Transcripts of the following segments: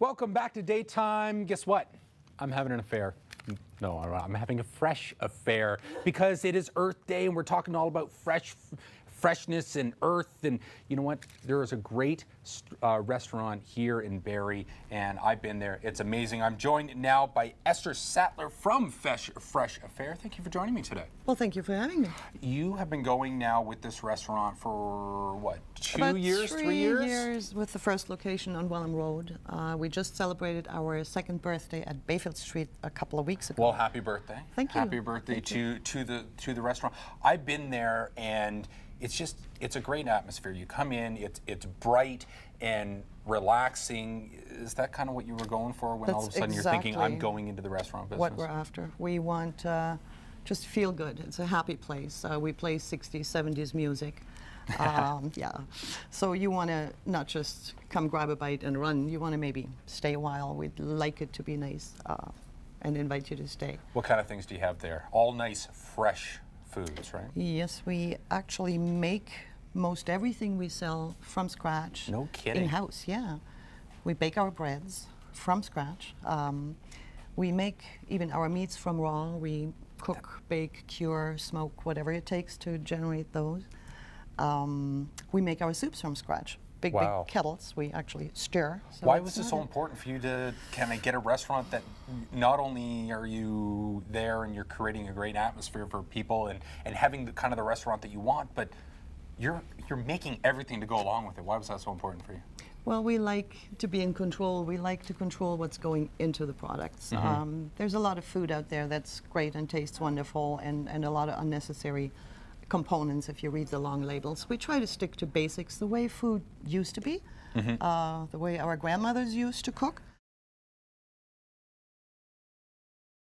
Welcome back to Daytime. Guess what? I'm having an affair. No, I'm having a fresh affair because it is Earth Day and we're talking all about freshness and earth. And you know what? There is a great restaurant here in Barrie, and I've been there. It's amazing. I'm joined now by Ester Sattler from Fresh Affair. Thank you for joining me today. Well, thank you for having me. You have been going now with this restaurant for what, About 3 years? 3 years with the first location on Welham Road. We just celebrated our second birthday at Bayfield Street a couple of weeks ago. Well, happy birthday. Thank you. Happy birthday to the restaurant. I've been there, and it's a great atmosphere. You come in, it's bright and relaxing. Is that kind of what you were going for when all of a sudden you're thinking, I'm going into the restaurant business? What we're after. We want just feel good. It's a happy place. We play 60s, 70s music. Yeah. So you want to not just come grab a bite and run. You want to maybe stay a while. We'd like it to be nice and invite you to stay. What kind of things do you have there? All nice, fresh foods, right? Yes, we actually make most everything we sell from scratch. No kidding. In-house, yeah. We bake our breads from scratch. We make even our meats from raw. We cook, bake, cure, smoke, whatever it takes to generate those. We make our soups from scratch. Big kettles. We actually stir. So why was it so important for you to kind of get a restaurant that not only are you there and you're creating a great atmosphere for people and having the kind of the restaurant that you want, but you're making everything to go along with it? Why was that so important for you? Well, we like to be in control. We like to control what's going into the products. Mm-hmm. There's a lot of food out there that's great and tastes wonderful, and a lot of unnecessary components if you read the long labels. We try to stick to basics, the way food used to be, the way our grandmothers used to cook.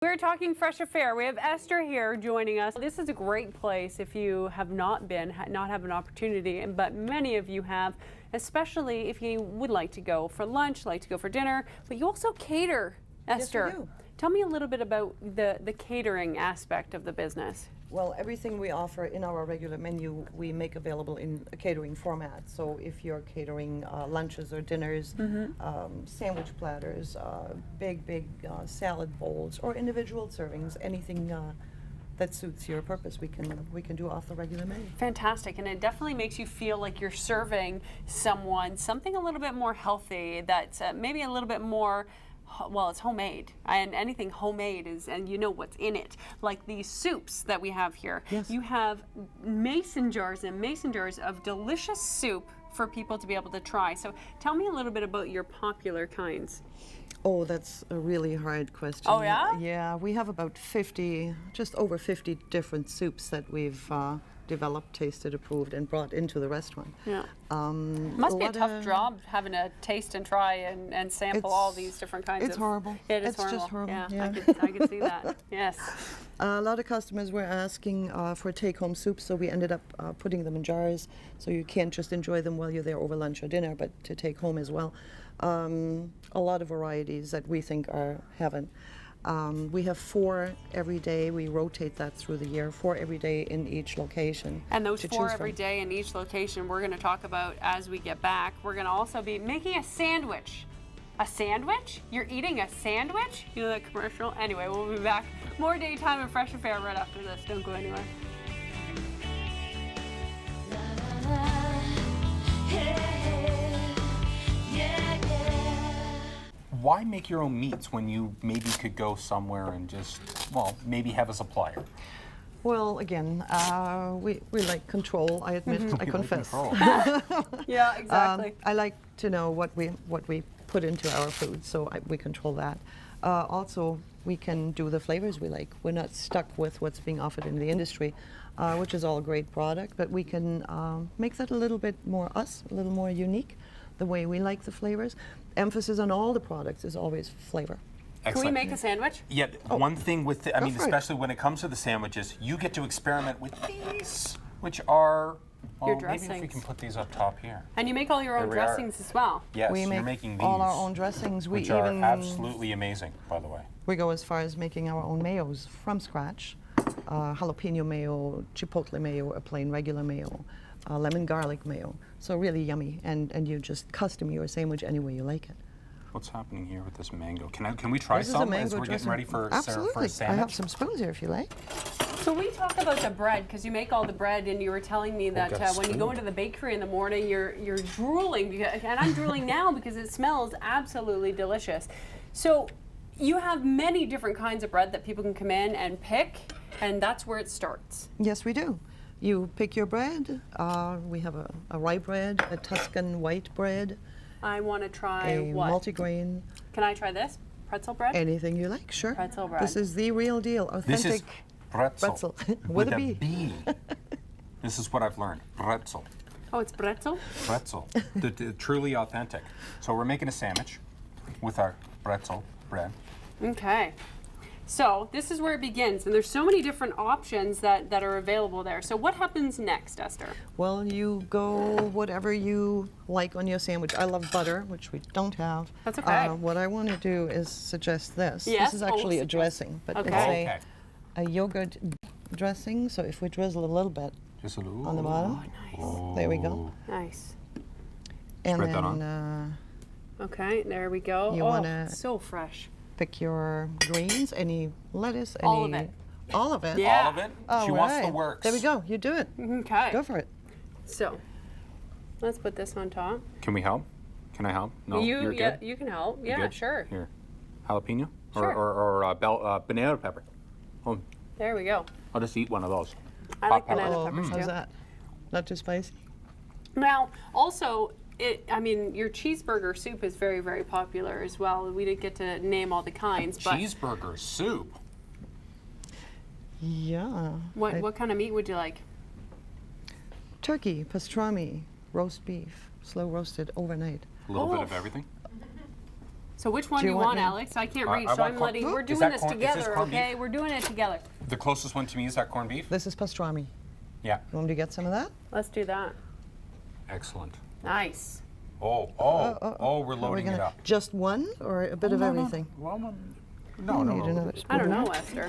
We're talking Fresh Affair. We have Esther here joining us. This is a great place if you have not been, not have an opportunity, but many of you have, especially if you would like to go for lunch, like to go for dinner, but you also cater, Esther. Yes, we do. Tell me a little bit about the catering aspect of the business. Well, everything we offer in our regular menu, we make available in a catering format. So if you're catering lunches or dinners, sandwich platters, big salad bowls, or individual servings, anything that suits your purpose, we can do off the regular menu. Fantastic, and it definitely makes you feel like you're serving someone something a little bit more healthy, that's maybe a little bit more. Well, it's homemade, and anything homemade is, and you know what's in it. Like these soups that we have here. Yes. You have mason jars and mason jars of delicious soup for people to be able to try. So tell me a little bit about your popular kinds. Oh, that's a really hard question. Oh, yeah? Yeah, we have about 50, just over 50 different soups that we've developed, tasted, approved, and brought into the restaurant. Yeah. Must be a tough job having to taste and try and sample all these different kinds It's horrible. It is It's horrible. just horrible. Yeah. Yeah. I could see that. Yes. A lot of customers were asking for take-home soups, so we ended up putting them in jars, so you can't just enjoy them while you're there over lunch or dinner, but to take home as well. A lot of varieties that we think are heaven. We have 4 every day. We rotate that through the year, 4 every day in each location. And those 4 every day in each location we're going to talk about as we get back. We're going to also be making a sandwich. A sandwich? You're eating a sandwich? You know that commercial? Anyway, we'll be back. More Daytime and Fresh Affair right after this. Don't go anywhere. Why make your own meats when you maybe could go somewhere and just, well, maybe have a supplier? Well, again, we like control. I admit, I confess. Yeah, exactly. I like to know what we put into our food, so we control that. Also, we can do the flavors we like. We're not stuck with what's being offered in the industry, which is all a great product, but we can make that a little bit more us, a little more unique, the way we like the flavors. Emphasis on all the products is always flavor. Excellent. Can we make a sandwich? Yeah, one thing with, especially when it comes to the sandwiches, you get to experiment with these, which are, well, maybe if we can put these up top here. And you make all your own dressings as well. Yes, we you're make making these. all our own dressings. Which are absolutely amazing, by the way. We go as far as making our own mayos from scratch. Jalapeno mayo, chipotle mayo, a plain regular mayo, lemon garlic mayo. So really yummy, and you just custom your sandwich any way you like it. What's happening here with this mango? Can we try This is a some as mango we're getting dressing. ready for Absolutely. a sandwich? I have some spoons here if you like. So we talk about the bread because you make all the bread, and you were telling me that got a when you go spoon. into the bakery in the morning, you're drooling, and I'm drooling now because it smells absolutely delicious. So you have many different kinds of bread that people can come in and pick, and that's where it starts. Yes, we do. You pick your bread. We have a rye bread, a Tuscan white bread, I want to try a what? multigrain, Can I try this? Pretzel bread? anything you like, sure. Pretzel bread. This is the real deal, This authentic. is pretzel. With a B. B. This is what I've learned. Pretzel. Oh, it's pretzel? Pretzel. the truly authentic. So we're making a sandwich with our pretzel bread. Okay. So this is where it begins, and there's so many different options that are available there. So what happens next, Esther? Well, you go whatever you like on your sandwich. I love butter, which we don't have. That's okay. What I want to do is suggest this. Yes? This is Oh, actually a suggest. dressing, but Okay. it's Okay. a yogurt dressing. So if we drizzle a little bit Just a little. on the bottom, there we go. Nice. And Spread that then Okay, there we go. You oh, wanna- so fresh. pick your greens, any lettuce, any. All of it. All of it? Yeah. All of it? All She wants the right. works. There we go. You do it. Okay. Go for it. So let's put this on top. Can we help? Can I help? No, you're yeah, good? you can help. You Yeah, good? sure. Here. Jalapeno? Sure. Or banana pepper. Oh, There we go. I'll just eat one of those. I like pepper. banana Oh, peppers how's too. that? Not too spicy? Now, also, your cheeseburger soup is very, very popular as well. We didn't get to name all the kinds, but Cheeseburger soup. Yeah. what kind of meat would you like? Turkey, pastrami, roast beef, slow roasted overnight. A little bit Oh. of everything. So which one Do do you you want want, me- Alex? I can't read, I so want I'm corn- letting. We're Is doing that this corn- is this together, corned okay? beef? We're doing it together. The closest one to me is that corned beef? This is pastrami. Yeah. You want me to get some of that? Let's do that. Excellent. Nice. We're Are we loading it gonna- up. Just one or a bit of everything? Well, no, You need no. another spoon I don't know, there? Esther. Here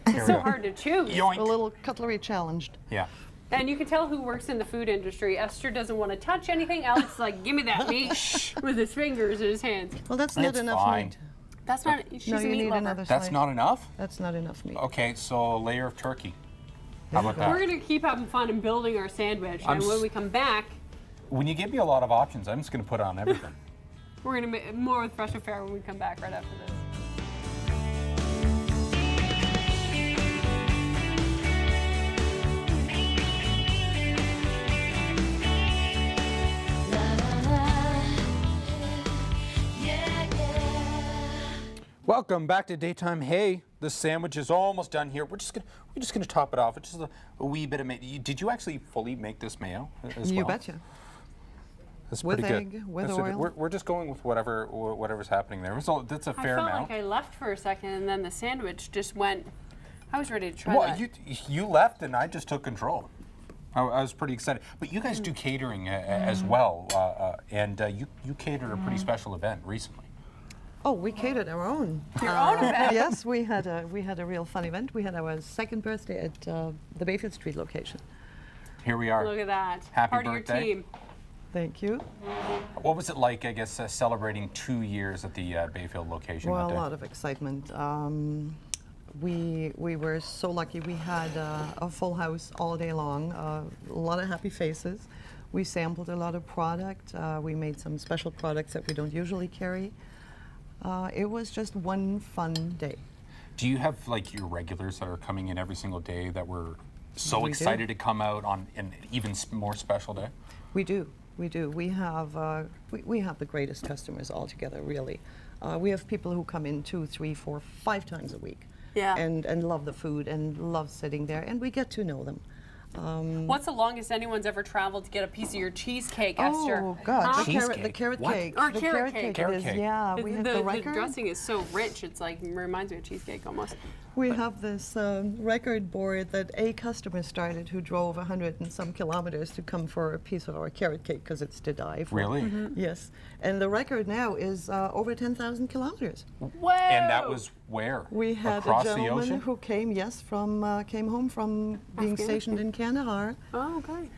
It's we so go. hard to choose. A Yoink. little cutlery challenged. Yeah. And you can tell who works in the food industry. Esther doesn't want to touch anything. Alex is like, give me that meat with his fingers and his hands. Well, that's not It's enough fine. meat. That's not. She's No, a you meat need lover. another That's slice. not enough? That's not enough meat. Okay, so a layer of turkey. How about We're that? gonna keep having fun and building our sandwich, I'm and when s- we come back, When you give me a lot of options, I'm just going to put on everything. we're gonna make more with Fresh Affair when we come back right after this. Welcome back to Daytime. Hey, the sandwich is almost done here. We're just gonna top it off with just a wee bit of mayo. Did you actually fully make this mayo as You well? betcha. That's With pretty egg, good. with That's a- oil. we're just going with whatever's happening there. So that's a I fair felt amount. like I left for a second, and then the sandwich just went. I was ready to try Well, that. you left and I just took control. I was pretty excited. But you guys do catering as well, and you catered a pretty special event recently. Oh, we catered our own. Your own event. Yes, we had a real fun event. We had our second birthday at the Bayfield Street location. Here we are. Look at that. Happy Part birthday. of your team. Thank you. What was it like, I guess, celebrating 2 years at the Bayfield location Well, that a day? lot of excitement. We were so lucky. We had a full house all day long. A lot of happy faces. We sampled a lot of product. We made some special products that we don't usually carry. It was just one fun day. Do you have like your regulars that are coming in every single day that were so We do. excited to come out on an even more special day? We do. We do. We have the greatest customers altogether, really. We have people who come in 2, 3, 4, 5 times a week. Yeah. And love the food and love sitting there, and we get to know them. What's the longest anyone's ever traveled to get a piece of your cheesecake, Esther? Oh God, Huh? the Cheesecake? carrot What? cake. Or the carrot cake. it Carrot is, cake. yeah. We have the The record. dressing is so rich, it's like reminds me of cheesecake almost. We have this record board that a customer started who drove 100 and some kilometers to come for a piece of our carrot cake because it's to die for. Really? Yes. And the record now is over 10,000 kilometers. Whoa! And that was where? We had Across a the gentleman ocean? who came, came home from being stationed in Kandahar, Oh, okay.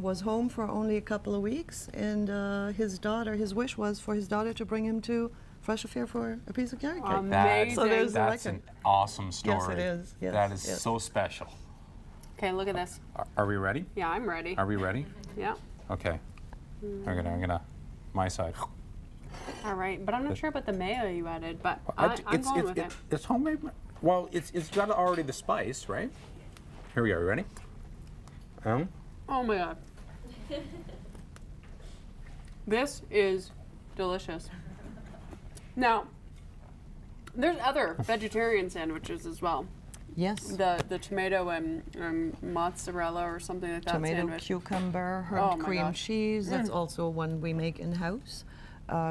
was home for only a couple of weeks, and his wish was for his daughter to bring him to fresh affair for a piece of carrot cake. Amazing. So there's the That's record. an awesome story. Yes, it is. Yes, that is yes. so special. Okay, look at this. Are we ready? Yeah, I'm ready. Are we ready? Yeah. Okay. I'm gonna, my side. All right, but I'm not sure about the mayo you added, but I'm going with it. It's homemade. Well, it's got already the spice, right? Here we are. You ready? Oh my God. This is delicious. Now, there's other vegetarian sandwiches as well. Yes. The tomato and mozzarella or something like that Tomato, sandwich. cucumber, Oh herbed my cream gosh. cheese. That's also one we make in-house.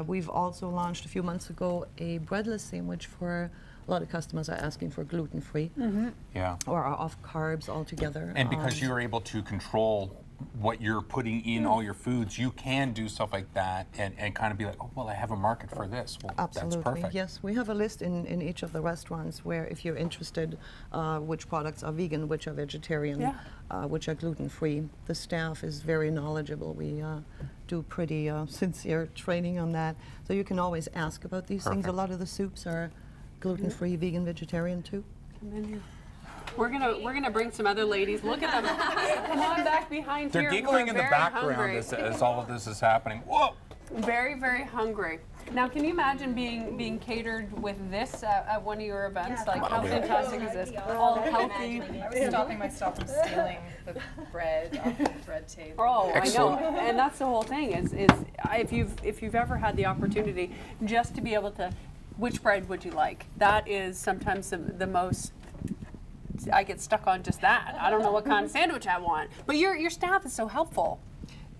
We've also launched a few months ago a breadless sandwich for a lot of customers are asking for gluten-free Yeah. or are off carbs altogether. And because you're able to control what you're putting in all your foods, you can do stuff like that and kind of be like, oh, well, I have a market for this. Well, Absolutely, that's perfect. yes. We have a list in each of the restaurants where if you're interested, which products are vegan, which are vegetarian, which are gluten-free. The staff is very knowledgeable. We do pretty sincere training on that. So you can always ask about these things. A Perfect. lot of the soups are gluten-free, vegan, vegetarian too. Come in here. We're gonna bring some other ladies. Look at them. Come on back behind They're here. giggling We're in the very background hungry. as all of this is happening. Whoa! Very, very hungry. Now, can you imagine being catered with this at one of your events? Like, how fantastic is this? All healthy. I was stopping myself from stealing the bread off the bread table. Oh, Excellent. I know, and that's the whole thing. Is if you've ever had the opportunity just to be able to, which bread would you like? That is sometimes the most. I get stuck on just that. I don't know what kind of sandwich I want. But your staff is so helpful.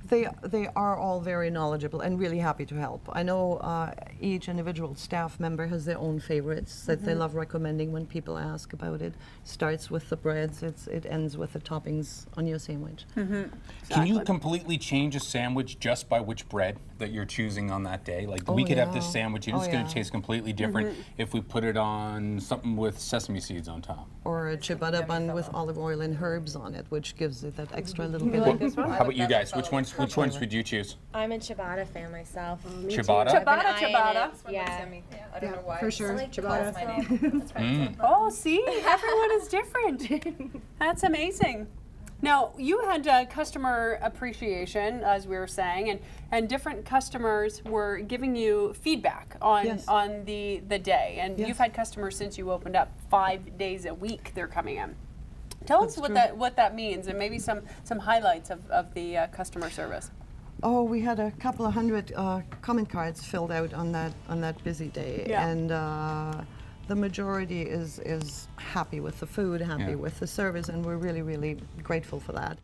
They are all very knowledgeable and really happy to help. I know each individual staff member has their own favorites that they love recommending when people ask about it. Starts with the breads, it ends with the toppings on your sandwich. Can you completely change a sandwich just by which bread that you're choosing on that day? Like we could have this yeah. sandwich and it's Oh, going yeah. to taste completely different if we put it on something with sesame seeds on top. Or a ciabatta bun with olive oil and herbs on it, which gives it that extra little bit. like this one? How about you guys? Which ones would you choose? I'm a ciabatta fan myself. Ciabatta? I've been Ciabatta, eyeing ciabatta. it, Yeah. I don't know why. For sure. I like the Ciabatta. That's my name. Oh, see, everyone is different. That's amazing. Now, you had customer appreciation, as we were saying, and different customers were giving you feedback on Yes. on the day. And Yes. you've had customers since you opened up 5 days a week. They're coming in. Tell us That's what that means, and maybe some highlights of the customer service. Oh, we had a couple of hundred comment cards filled out on that busy day, Yeah. and the majority is happy with the food, happy Yeah. with the service, and we're really, really grateful for that.